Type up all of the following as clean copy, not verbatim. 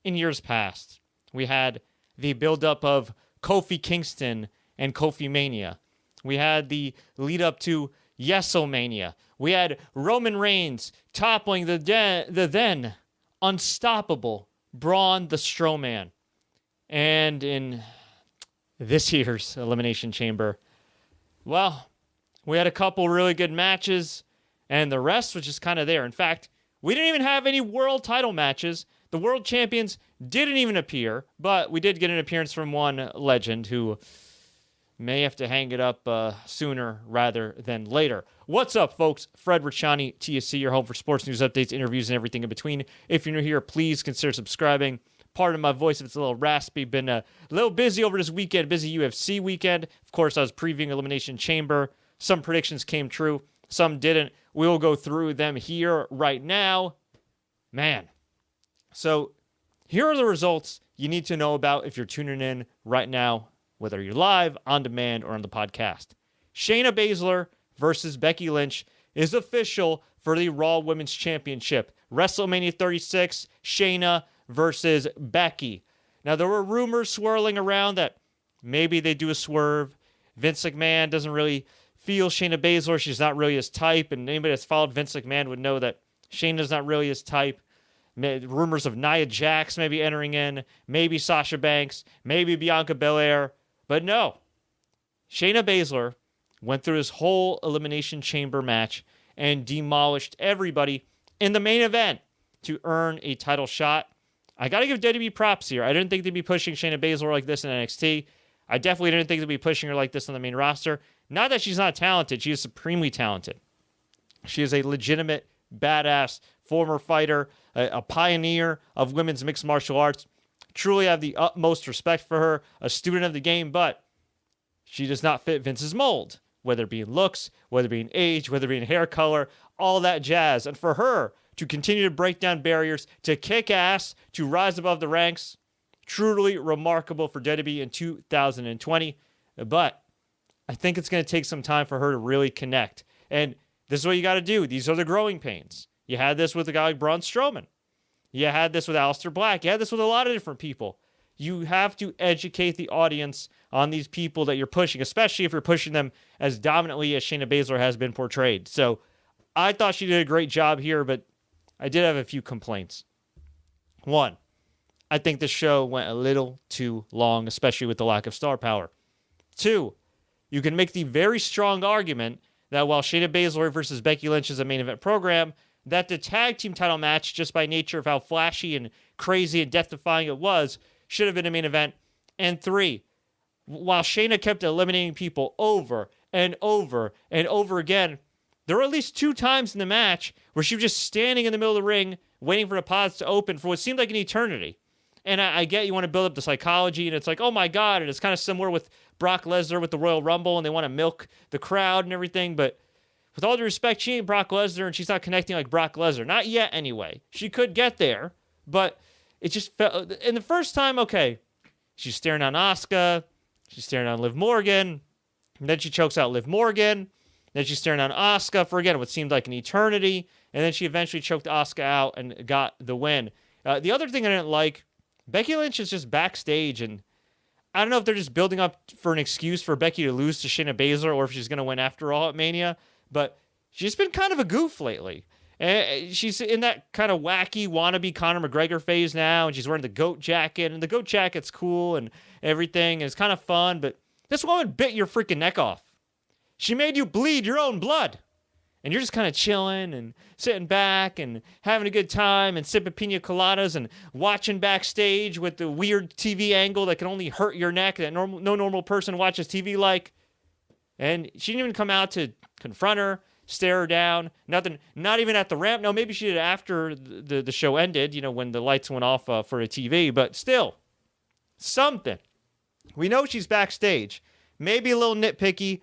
in years past. We had the buildup of Kofi Kingston and Kofi Mania. We had the lead up to Yesomania. We had Roman Reigns toppling the then unstoppable Braun the Strowman. And in this year's Elimination Chamber, well, we had a couple really good matches, and the rest was just kind of there. In fact, we didn't even have any world title matches. The world champions didn't even appear, but we did get an appearance from one legend who may have to hang it up sooner rather than later. What's up, folks? Fred Richani, TSC, your home for sports news updates, interviews, and everything in between. If you're new here, please consider subscribing. Pardon my voice if it's a little raspy. Been a little busy over this weekend, busy UFC weekend. Of course, I was previewing Elimination Chamber. Some predictions came true, some didn't. We'll go through them here right now. Man. So here are the results you need to know about if you're tuning in right now, whether you're live, on demand, or on the podcast. Shayna Baszler versus Becky Lynch is official for the Raw Women's Championship. WrestleMania 36, Shayna versus Becky. Now, there were rumors swirling around that maybe they do a swerve. Vince McMahon doesn't really feel Shayna Baszler. She's not really his type, and anybody that's followed Vince McMahon would know that Shayna's not really his type. Rumors of Nia Jax maybe entering in, maybe Sasha Banks, maybe Bianca Belair. But no, Shayna Baszler went through his whole Elimination Chamber match and demolished everybody in the main event to earn a title shot. I got to give WWE props here. I didn't think they'd be pushing Shayna Baszler like this in NXT. I definitely didn't think they'd be pushing her like this on the main roster. Not that she's not talented. She is supremely talented. She is a legitimate, badass, former fighter, a pioneer of women's mixed martial arts. Truly have the utmost respect for her, a student of the game, but she does not fit Vince's mold, whether it be in looks, whether it be in age, whether it be in hair color, all that jazz. And for her to continue to break down barriers, to kick ass, to rise above the ranks, truly remarkable for WWE in 2020. But I think it's going to take some time for her to really connect. And this is what you got to do. These are the growing pains. You had this with a guy like Braun Strowman. You had this with Aleister Black. You had this with a lot of different people. You have to educate the audience on these people that you're pushing, especially if you're pushing them as dominantly as Shayna Baszler has been portrayed. So I thought she did a great job here, but I did have a few complaints. One, I think the show went a little too long, especially with the lack of star power. Two, you can make the very strong argument that while Shayna Baszler versus Becky Lynch is a main event program, that the tag team title match, just by nature of how flashy and crazy and death-defying it was, should have been a main event. And three, while Shayna kept eliminating people over and over and over again, there were at least 2 times in the match where she was just standing in the middle of the ring waiting for the pods to open for what seemed like an eternity. And I get you want to build up the psychology, and it's like, oh my God, and it's kind of similar with Brock Lesnar with the Royal Rumble, and they want to milk the crowd and everything, but with all due respect, she ain't Brock Lesnar, and she's not connecting like Brock Lesnar. Not yet, anyway. She could get there, but it just felt... And the first time, okay, she's staring on Asuka, she's staring on Liv Morgan, and then she chokes out Liv Morgan, then she's staring on Asuka for, again, what seemed like an eternity, and then she eventually choked Asuka out and got the win. The other thing I didn't like, Becky Lynch is just backstage, and I don't know if they're just building up for an excuse for Becky to lose to Shayna Baszler or if she's going to win after all at Mania, but she's been kind of a goof lately. And she's in that kind of wacky wannabe Conor McGregor phase now, and she's wearing the goat jacket, and the goat jacket's cool and everything, and it's kind of fun, but this woman bit your freaking neck off. She made you bleed your own blood. And you're just kind of chilling and sitting back and having a good time and sipping pina coladas and watching backstage with the weird TV angle that can only hurt your neck that no normal person watches TV like. And she didn't even come out to confront her, stare her down, nothing, not even at the ramp. No, maybe she did after the show ended, you know, when the lights went off for the TV, but still, something. We know she's backstage. Maybe a little nitpicky,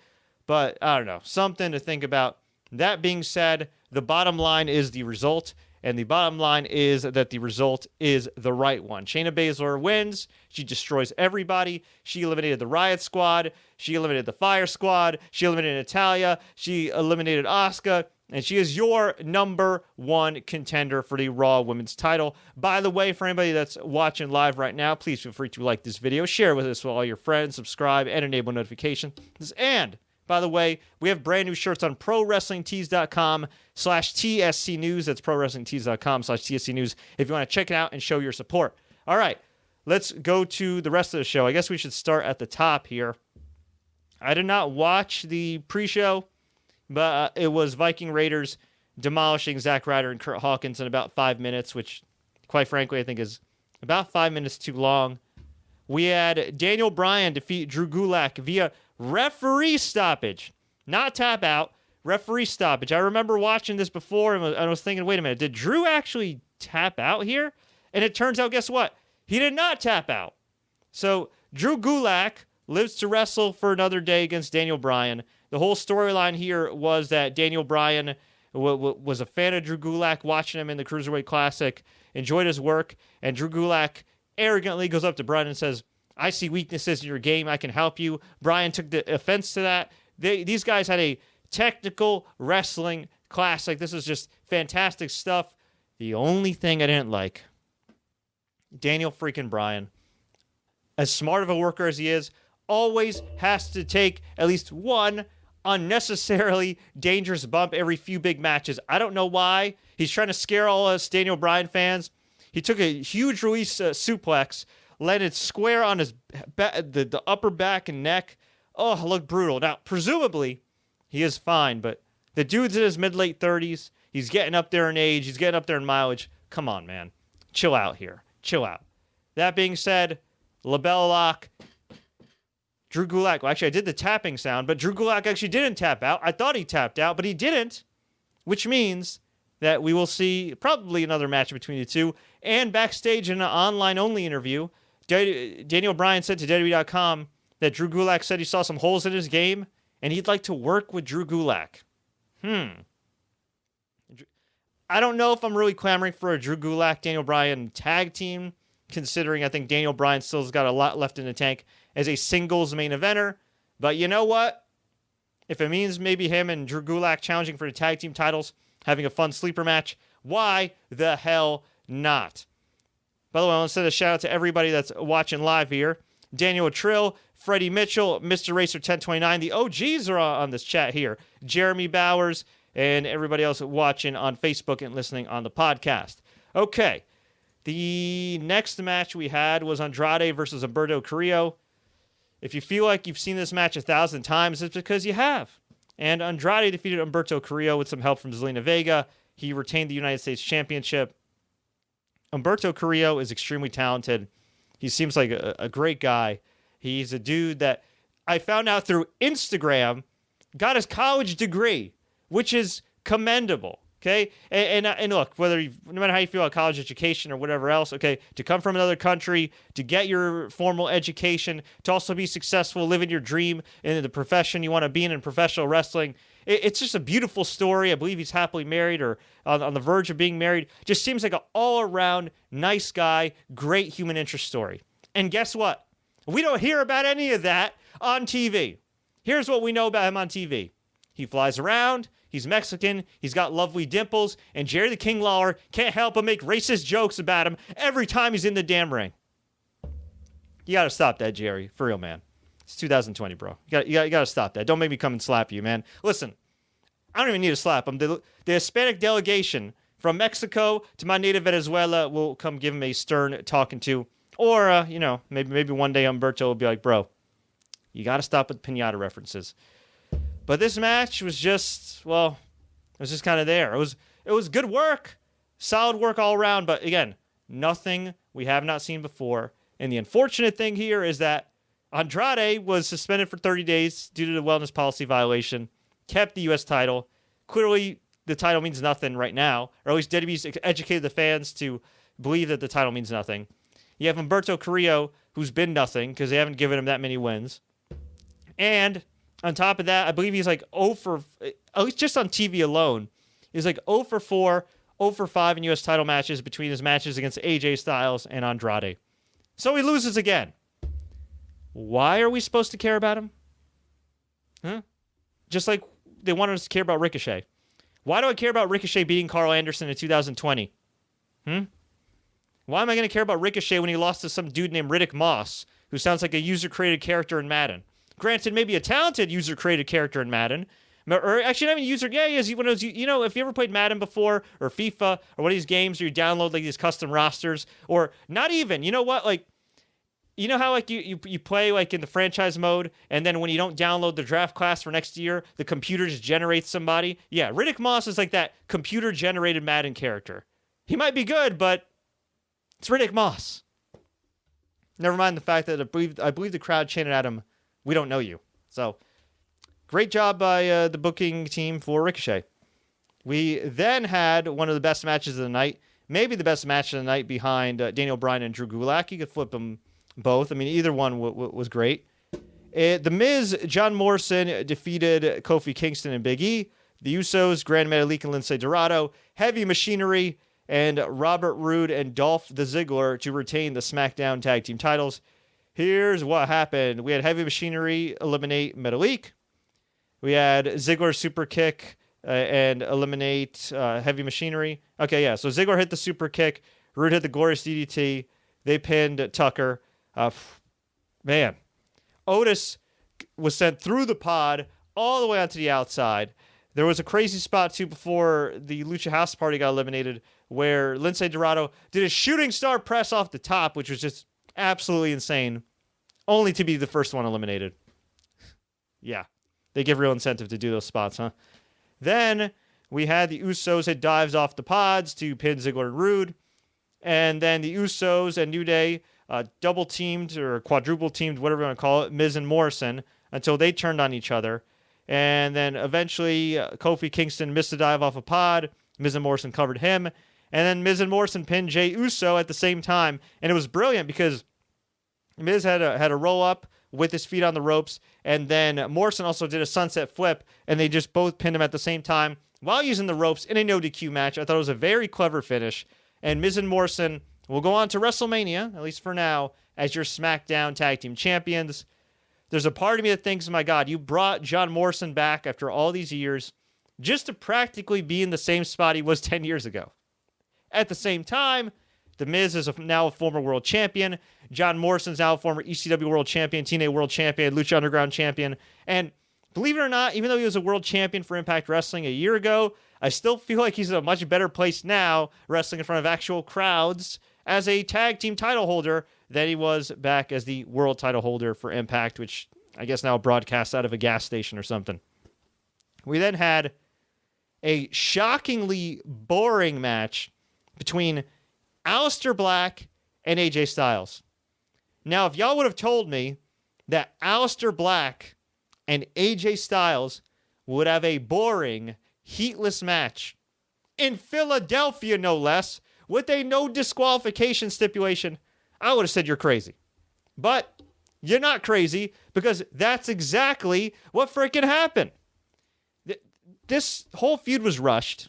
but I don't know, something to think about. That being said, the bottom line is the result, and the bottom line is that the result is the right one. Shayna Baszler wins. She destroys everybody. She eliminated the Riott Squad. She eliminated the Fire Squad. She eliminated Natalya. She eliminated Asuka. And she is your number one contender for the Raw Women's title. By the way, for anybody that's watching live right now, please feel free to like this video, share with us with all your friends, subscribe, and enable notifications. And, by the way, we have brand new shirts on ProWrestlingTees.com/TSC News. That's ProWrestlingTees.com/TSC News if you want to check it out and show your support. All right, let's go to the rest of the show. I guess we should start at the top here. I did not watch the pre-show, but it was Viking Raiders demolishing Zack Ryder and Kurt Hawkins in about 5 minutes, which, quite frankly, I think is about 5 minutes too long. We had Daniel Bryan defeat Drew Gulak via referee stoppage. Not tap out, referee stoppage. I remember watching this before and I was thinking, wait a minute, did Drew actually tap out here? And it turns out, guess what? He did not tap out. So Drew Gulak lives to wrestle for another day against Daniel Bryan. The whole storyline here was that Daniel Bryan was a fan of Drew Gulak, watching him in the Cruiserweight Classic, enjoyed his work, and Drew Gulak arrogantly goes up to Bryan and says, I see weaknesses in your game, I can help you. Bryan took the offense to that. These guys had a technical wrestling classic. This is just fantastic stuff. The only thing I didn't like, Daniel freaking Bryan, as smart of a worker as he is, always has to take at least one unnecessarily dangerous bump every few big matches. I don't know why. He's trying to scare all us Daniel Bryan fans. He took a huge Ruiz suplex, landed square on his the upper back and neck. Oh, it looked brutal. Now, presumably, he is fine, but the dude's in his mid-late 30s. He's getting up there in age. He's getting up there in mileage. Come on, man. Chill out here. Chill out. That being said, LaBella lock. Drew Gulak, well, actually, I did the tapping sound, but Drew Gulak actually didn't tap out. I thought he tapped out, but he didn't, which means that we will see probably another match between the two. And backstage in an online-only interview, Daniel Bryan said to WWE.com that Drew Gulak said he saw some holes in his game, and he'd like to work with Drew Gulak. I don't know if I'm really clamoring for a Drew Gulak-Daniel Bryan tag team, considering I think Daniel Bryan still has got a lot left in the tank as a singles main eventer. But you know what? If it means maybe him and Drew Gulak challenging for the tag team titles, having a fun sleeper match, why the hell not? By the way, I want to send a shout out to everybody that's watching live here. Daniel Trill, Freddie Mitchell, Mr. Racer 1029. The OGs are on this chat here. Jeremy Bowers, and everybody else watching on Facebook and listening on the podcast. Okay. The next match we had was Andrade versus Humberto Carrillo. If you feel like you've seen this match 1,000 times, it's because you have. And Andrade defeated Humberto Carrillo with some help from Zelina Vega. He retained the United States Championship. Humberto Carrillo is extremely talented. He seems like a great guy. He's a dude that I found out through Instagram got his college degree, which is commendable. Okay, and look, no matter how you feel about college education or whatever else, okay, to come from another country, to get your formal education, to also be successful, living your dream in the profession you want to be in professional wrestling, it's just a beautiful story. I believe he's happily married or on the verge of being married. Just seems like an all-around nice guy, great human interest story. And guess what? We don't hear about any of that on TV. Here's what we know about him on TV. He flies around. He's Mexican, he's got lovely dimples, and Jerry the King Lawler can't help but make racist jokes about him every time he's in the damn ring. You gotta stop that, Jerry. For real, man. It's 2020, bro. You gotta stop that. Don't make me come and slap you, man. Listen, I don't even need to slap him. The Hispanic delegation from Mexico to my native Venezuela will come give him a stern talking to. Or, maybe one day Humberto will be like, bro, you gotta stop with pinata references. But this match was just, it was just kind of there. It was good work, solid work all around. But again, nothing we have not seen before. And the unfortunate thing here is that Andrade was suspended for 30 days due to the wellness policy violation, kept the U.S. title. Clearly, the title means nothing right now, or at least WWE's educated the fans to believe that the title means nothing. You have Humberto Carrillo, who's been nothing because they haven't given him that many wins. And on top of that, I believe he's like 0 for, at least just on TV alone, he's like 0 for 4, 0 for 5 in U.S. title matches between his matches against AJ Styles and Andrade. So he loses again. Why are we supposed to care about him? Just like they wanted us to care about Ricochet. Why do I care about Ricochet beating Carl Anderson in 2020? Why am I going to care about Ricochet when he lost to some dude named Riddick Moss, who sounds like a user-created character in Madden? Granted, maybe a talented user-created character in Madden. Or actually, not even user. Yeah, he is. When it was, you know, if you ever played Madden before, or FIFA, or one of these games where you download like these custom rosters, or not even, you know what, like, you know how like you play like in the franchise mode, and then when you don't download the draft class for next year, the computer just generates somebody? Yeah, Riddick Moss is like that computer-generated Madden character. He might be good, but it's Riddick Moss. Never mind the fact that I believe the crowd chanted at him, "We don't know you." So, great job by the booking team for Ricochet. We then had one of the best matches of the night, maybe the best match of the night behind Daniel Bryan and Drew Gulak. You could flip them both. I mean, either one was great. The Miz, John Morrison defeated Kofi Kingston and Big E. The Usos, Grand Metalik and Lince Dorado, Heavy Machinery, and Robert Roode and Dolph the Ziggler to retain the SmackDown Tag Team titles. Here's what happened. We had Heavy Machinery eliminate Metalik. We had Ziggler super kick and eliminate Heavy Machinery. Okay, yeah. So Ziggler hit the super kick. Roode hit the glorious DDT. They pinned Tucker. Man. Otis was sent through the pod all the way onto the outside. There was a crazy spot, too, before the Lucha House Party got eliminated, where Lince Dorado did a shooting star press off the top, which was just absolutely insane, only to be the first one eliminated. Yeah. They give real incentive to do those spots, huh? Then we had the Usos hit dives off the pods to pin Ziggler and Roode. And then the Usos and New Day double-teamed or quadruple-teamed, whatever you want to call it, Miz and Morrison until they turned on each other. And then eventually Kofi Kingston missed a dive off a pod. Miz and Morrison covered him. And then Miz and Morrison pinned Jey Uso at the same time. And it was brilliant because Miz had a roll-up with his feet on the ropes, and then Morrison also did a sunset flip, and they just both pinned him at the same time while using the ropes in a no DQ match. I thought it was a very clever finish, and Miz and Morrison will go on to WrestleMania, at least for now, as your SmackDown Tag Team Champions. There's a part of me that thinks, my God, you brought John Morrison back after all these years just to practically be in the same spot he was 10 years ago. At the same time, The Miz is now a former world champion. John Morrison's now a former ECW world champion, TNA world champion, Lucha Underground champion. And believe it or not, even though he was a world champion for Impact Wrestling a year ago, I still feel like he's in a much better place now, wrestling in front of actual crowds as a tag team title holder than he was back as the world title holder for Impact, which I guess now broadcasts out of a gas station or something. We then had a shockingly boring match between Aleister Black and AJ Styles. Now, if y'all would have told me that Aleister Black and AJ Styles would have a boring, heatless match in Philadelphia, no less, with a no disqualification stipulation, I would have said you're crazy. But you're not crazy, because that's exactly what freaking happened. This whole feud was rushed.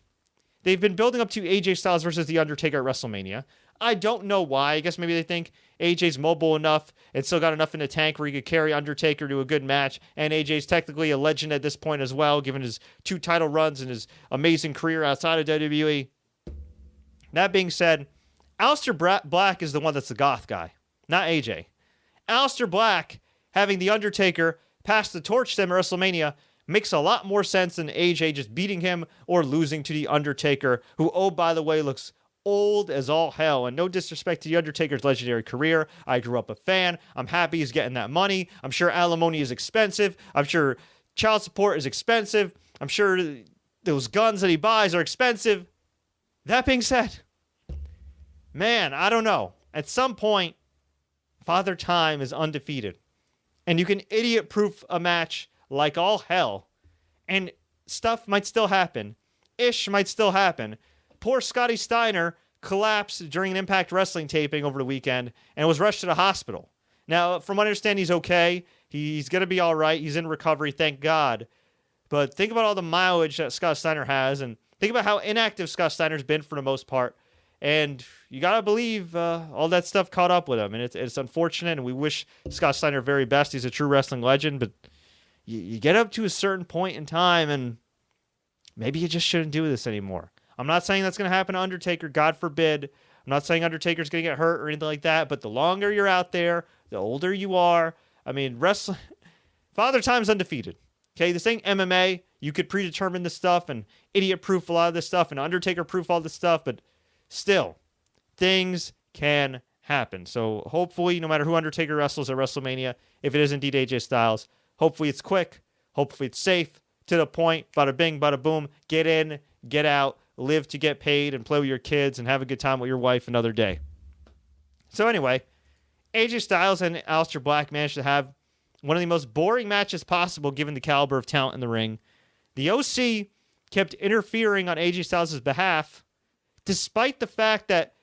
They've been building up to AJ Styles versus The Undertaker at WrestleMania. I don't know why. I guess maybe they think AJ's mobile enough and still got enough in the tank where he could carry Undertaker to a good match. And AJ's technically a legend at this point as well, given his 2 title runs and his amazing career outside of WWE. That being said, Aleister Black is the one that's the goth guy, not AJ. Aleister Black having The Undertaker pass the torch to him at WrestleMania makes a lot more sense than AJ just beating him or losing to The Undertaker, who, oh, by the way, looks old as all hell. And no disrespect to The Undertaker's legendary career. I grew up a fan. I'm happy he's getting that money. I'm sure alimony is expensive. I'm sure child support is expensive. I'm sure those guns that he buys are expensive. That being said, man, I don't know. At some point, Father Time is undefeated. And you can idiot-proof a match like all hell, and stuff might still happen. Ish might still happen. Poor Scotty Steiner collapsed during an Impact Wrestling taping over the weekend and was rushed to the hospital. Now, from what I understand, he's okay. He's going to be all right. He's in recovery, thank God. But think about all the mileage that Scott Steiner has, and think about how inactive Scott Steiner's been for the most part. And you got to believe all that stuff caught up with him. And it's unfortunate, and we wish Scott Steiner very best. He's a true wrestling legend, but you get up to a certain point in time, and maybe you just shouldn't do this anymore. I'm not saying that's going to happen to Undertaker, God forbid. I'm not saying Undertaker's going to get hurt or anything like that, but the longer you're out there, the older you are. I mean, Father Time's undefeated. Okay, this ain't MMA. You could predetermine this stuff and idiot-proof a lot of this stuff and Undertaker-proof all this stuff, but still, things can happen. So hopefully, no matter who Undertaker wrestles at WrestleMania, if it is indeed AJ Styles, hopefully it's quick, hopefully it's safe, to the point, bada bing, bada boom, get in, get out, live to get paid, and play with your kids and have a good time with your wife another day. So anyway, AJ Styles and Aleister Black managed to have one of the most boring matches possible given the caliber of talent in the ring. The OC kept interfering on AJ Styles' behalf, despite the fact that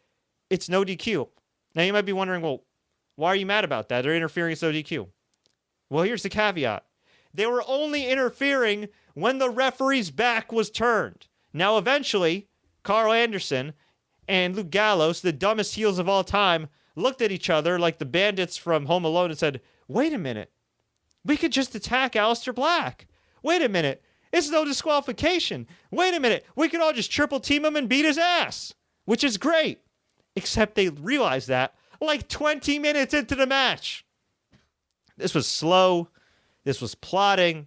it's no DQ. Now you might be wondering, well, why are you mad about that? They're interfering, it's no DQ. Well, here's the caveat. They were only interfering when the referee's back was turned. Now, eventually, Carl Anderson and Luke Gallows, the dumbest heels of all time, looked at each other like the bandits from Home Alone and said, wait a minute. We could just attack Aleister Black. Wait a minute. It's no disqualification. Wait a minute. We could all just triple team him and beat his ass, which is great. Except they realized that like 20 minutes into the match. This was slow. This was plotting.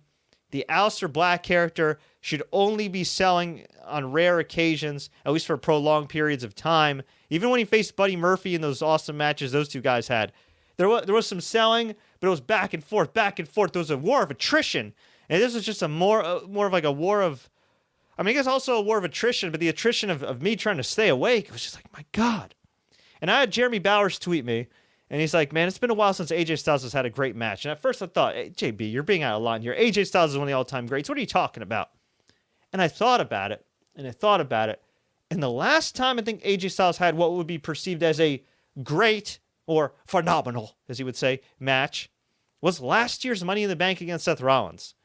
The Aleister Black character should only be selling on rare occasions, at least for prolonged periods of time. Even when he faced Buddy Murphy in those awesome matches those two guys had, there was some selling, but it was back and forth, back and forth. There was a war of attrition. And this was just a more of like a war of, I mean, I guess also a war of attrition, but the attrition of me trying to stay awake. It was just like, my God. And I had Jeremy Bowers tweet me, and he's like, man, it's been a while since AJ Styles has had a great match. And at first I thought, hey, JB, you're being out of line here. AJ Styles is one of the all-time greats. What are you talking about? And I thought about it, and I thought about it. And the last time I think AJ Styles had what would be perceived as a great or phenomenal, as he would say, match was last year's Money in the Bank against Seth Rollins.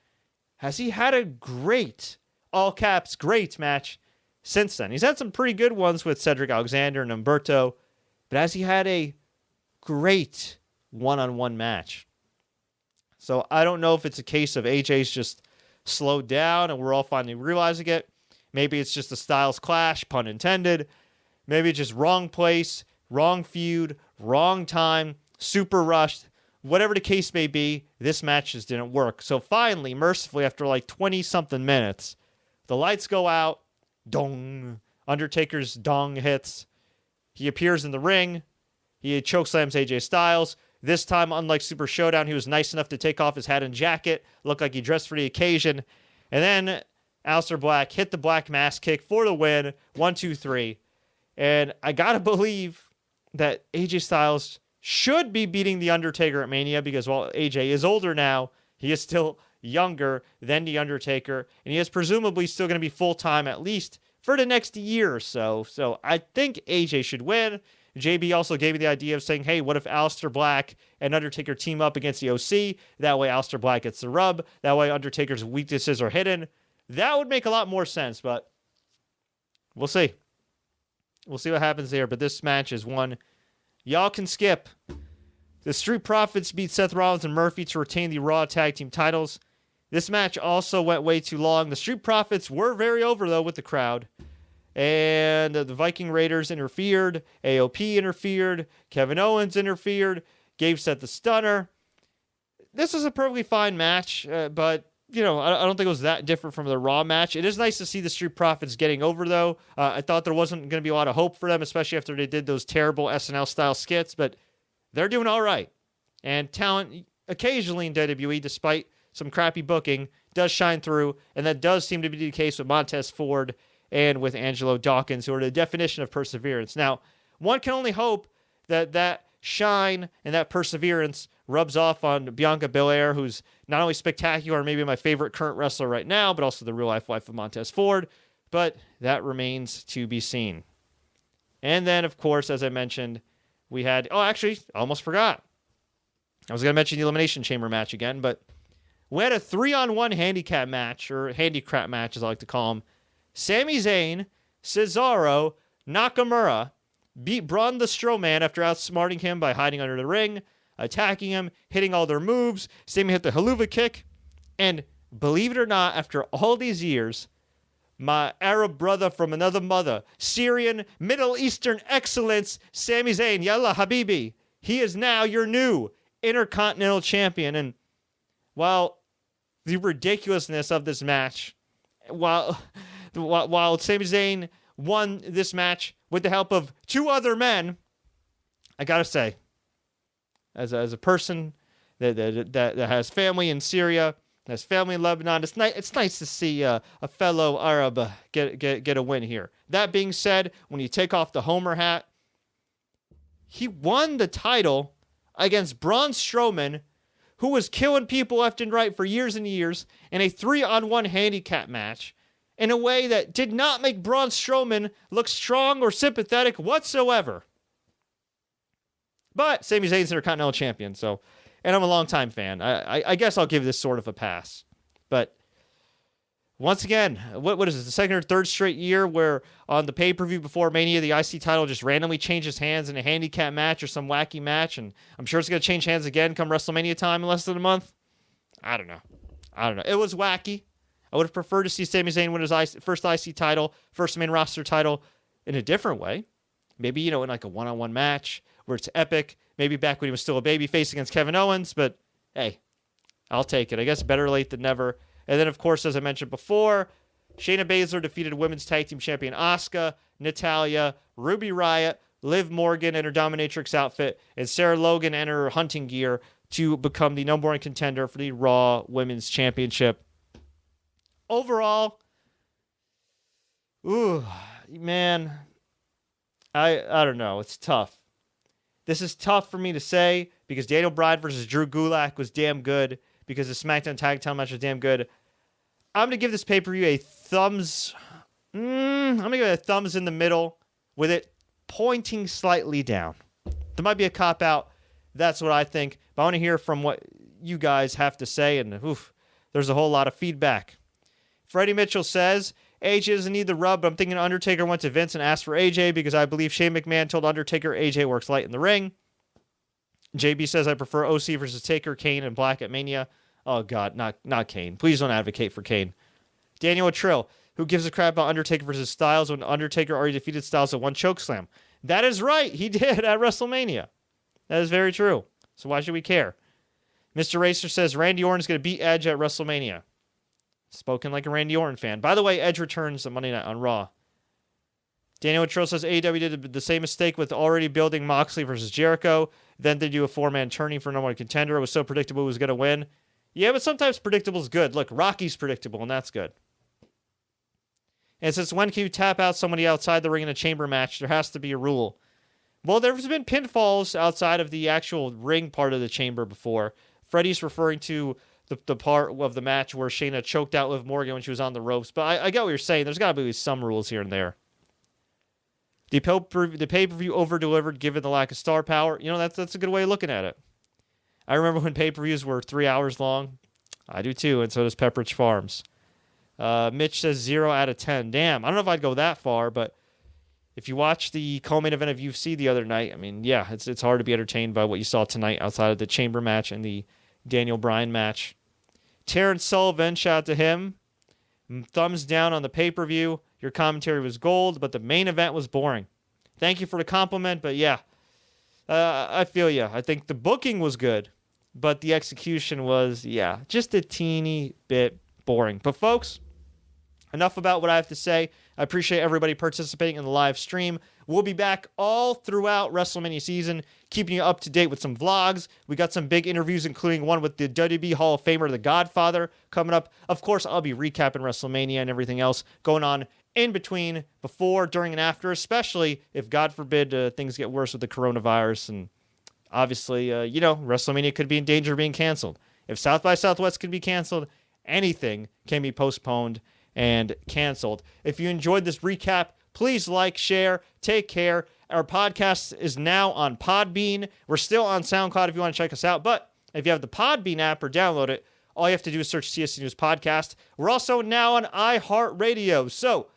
Has he had a great, all caps, great match since then? He's had some pretty good ones with Cedric Alexander and Humberto, but has he had a great one-on-one match? So I don't know if it's a case of AJ's just slowed down and we're all finally realizing it. Maybe it's just a styles clash, pun intended. Maybe it's just wrong place, wrong feud, wrong time, super rushed. Whatever the case may be, this match just didn't work. So finally, mercifully, after like 20-something minutes, the lights go out. Dong. Undertaker's dong hits. He appears in the ring. He chokeslams AJ Styles. This time, unlike Super Showdown, he was nice enough to take off his hat and jacket. Looked like he dressed for the occasion. And then Aleister Black hit the Black Mass kick for the win. 1, 2, 3. And I gotta believe that AJ Styles should be beating The Undertaker at Mania because while AJ is older now, he is still younger than The Undertaker. And he is presumably still going to be full-time at least for the next year or so. So I think AJ should win. JB also gave me the idea of saying, hey, what if Aleister Black and Undertaker team up against the OC? That way Aleister Black gets the rub. That way Undertaker's weaknesses are hidden. That would make a lot more sense, but we'll see. We'll see what happens there. But this match is one y'all can skip. The Street Profits beat Seth Rollins and Murphy to retain the Raw Tag Team titles. This match also went way too long. The Street Profits were very over, though, with the crowd. And the Viking Raiders interfered. AOP interfered. Kevin Owens interfered. Gave Seth the stunner. This was a perfectly fine match, but, you know, I don't think it was that different from the Raw match. It is nice to see the Street Profits getting over, though. I thought there wasn't going to be a lot of hope for them, especially after they did those terrible SNL-style skits, but they're doing all right. And talent, occasionally in WWE, despite some crappy booking, does shine through, and that does seem to be the case with Montez Ford and with Angelo Dawkins, who are the definition of perseverance. Now, one can only hope that that shine and that perseverance rubs off on Bianca Belair, who's not only spectacular, maybe my favorite current wrestler right now, but also the real-life wife of Montez Ford. But that remains to be seen. And then, of course, as I mentioned, we had... Oh, actually, I almost forgot. I was going to mention the Elimination Chamber match again, but we had a 3-on-1 handicap match, or handicap match, as I like to call them. Sami Zayn, Cesaro, Nakamura beat Braun the Strowman after outsmarting him by hiding under the ring, attacking him, hitting all their moves. Sami hit the haluva kick. And believe it or not, after all these years, my Arab brother from another mother, Syrian, Middle Eastern excellence, Sami Zayn, Yalla Habibi. He is now your new Intercontinental Champion. And while the ridiculousness of this match, while Sami Zayn won this match with the help of two other men, I gotta say, as a person that has family in Syria, has family in Lebanon, it's nice to see a fellow Arab get a win here. That being said, when you take off the Homer hat, he won the title against Braun Strowman, who was killing people left and right for years and years in a 3-on-1 handicap match in a way that did not make Braun Strowman look strong or sympathetic whatsoever. But Sami Zayn's Intercontinental Champion, so, and I'm a longtime fan. I guess I'll give this sort of a pass. But once again, what is this, the second or third straight year where on the pay-per-view before Mania, the IC title just randomly changes hands in a handicap match or some wacky match, and I'm sure it's going to change hands again come WrestleMania time in less than a month? I don't know. It was wacky. I would have preferred to see Sami Zayn win his first IC title, first main roster title in a different way. Maybe, in like a one-on-one match where it's epic. Maybe back when he was still a babyface against Kevin Owens, but hey, I'll take it. I guess better late than never. And then, of course, as I mentioned before, Shayna Baszler defeated Women's Tag Team Champion Asuka, Natalya, Ruby Riott, Liv Morgan in her dominatrix outfit, and Sarah Logan in her hunting gear to become the number one contender for the Raw Women's Championship. Overall, man, I don't know. It's tough. This is tough for me to say because Daniel Bryan versus Drew Gulak was damn good, because the SmackDown Tag Title match was damn good. I'm going to give this pay-per-view a thumbs. I'm going to give it a thumbs in the middle with it pointing slightly down. There might be a cop-out. That's what I think. But I want to hear from what you guys have to say. And there's a whole lot of feedback. Freddie Mitchell says, AJ doesn't need the rub, but I'm thinking Undertaker went to Vince and asked for AJ because I believe Shane McMahon told Undertaker AJ works light in the ring. JB says, I prefer OC versus Taker, Kane, and Black at Mania. Oh, God, not Kane. Please don't advocate for Kane. Daniel Trill, who gives a crap about Undertaker versus Styles when Undertaker already defeated Styles at one chokeslam? That is right. He did at WrestleMania. That is very true. So why should we care? Mr. Racer says, Randy Orton's going to beat Edge at WrestleMania. Spoken like a Randy Orton fan. By the way, Edge returns on Monday night on Raw. Daniel Trill says AEW did the same mistake with already building Moxley versus Jericho. Then they do a 4-man tourney for number one contender. It was so predictable who was going to win. Yeah, but sometimes predictable is good. Look, Rocky's predictable, and that's good. And since when can you tap out somebody outside the ring in a chamber match? There has to be a rule. Well, there's been pinfalls outside of the actual ring part of the chamber before. Freddie's referring to the part of the match where Shayna choked out Liv Morgan when she was on the ropes. But I get what you're saying. There's got to be some rules here and there. The pay-per-view over-delivered given the lack of star power. That's a good way of looking at it. I remember when pay-per-views were 3 hours long. I do too, and so does Pepperidge Farms. Mitch says 0 out of 10. Damn, I don't know if I'd go that far, but if you watch the co-main event of UFC the other night, I mean, yeah, it's hard to be entertained by what you saw tonight outside of the chamber match and the Daniel Bryan match. Terrence Sullivan, shout out to him. Thumbs down on the pay-per-view. Your commentary was gold, but the main event was boring. Thank you for the compliment, but yeah, I feel you. I think the booking was good, but the execution was, just a teeny bit boring. But folks, enough about what I have to say. I appreciate everybody participating in the live stream. We'll be back all throughout WrestleMania season, keeping you up to date with some vlogs. We got some big interviews, including one with the WWE Hall of Famer, The Godfather, coming up. Of course, I'll be recapping WrestleMania and everything else going on in between, before, during, and after, especially if, God forbid, things get worse with the coronavirus. And obviously, WrestleMania could be in danger of being canceled. If South by Southwest could be canceled, anything can be postponed and canceled. If you enjoyed this recap, please like, share, take care. Our podcast is now on Podbean. We're still on SoundCloud if you want to check us out. But if you have the Podbean app or download it, all you have to do is search TSC News Podcast. We're also now on iHeartRadio. So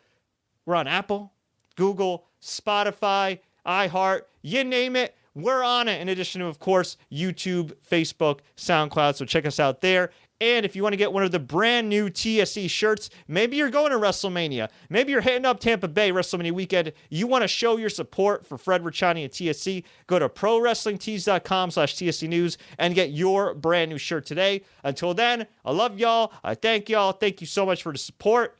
we're on Apple, Google, Spotify, iHeart, you name it. We're on it, in addition to, of course, YouTube, Facebook, SoundCloud. So check us out there. And if you want to get one of the brand new TSC shirts, maybe you're going to WrestleMania. Maybe you're hitting up Tampa Bay WrestleMania weekend. You want to show your support for Fred Richani and TSC. Go to prowrestlingtees.com/TSC News and get your brand new shirt today. Until then, I love y'all. I thank y'all. Thank you so much for the support.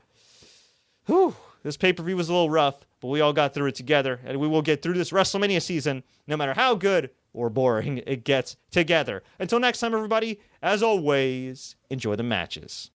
Whew, this pay-per-view was a little rough, but we all got through it together. And we will get through this WrestleMania season, no matter how good or boring it gets together. Until next time, everybody, as always, enjoy the matches.